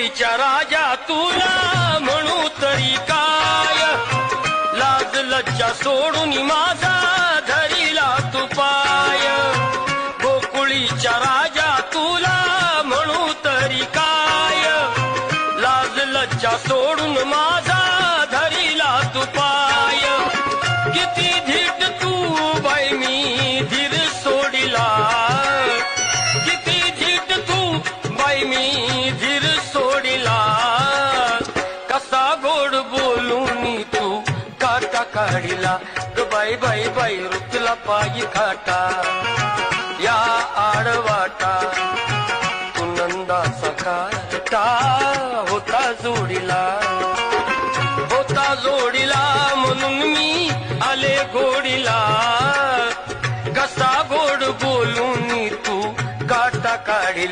गोकुळीच्या राजा तुला म्हणू तरी काय, लाज लज्जा सोडून माझा धरिला तू पाय. गोकुळीच्या राजा तुला म्हणू तरी काय, लाज लज्जा सोडून माझा धरिला तू पाय. किती धीट तू बाई मी धीर सोडिला, किती धीट तू बाई मी धीर सोडिला. कसा गोड बोलून तू काटा काढिला, बाई बाई बाई रुतला पायी खाटा. या आडवाटा तू नंदाचा काटा होता जोडीला, होता जोडीला म्हणून मी आले गोडीला. कसा गोड बोलून तू काटा काढिला.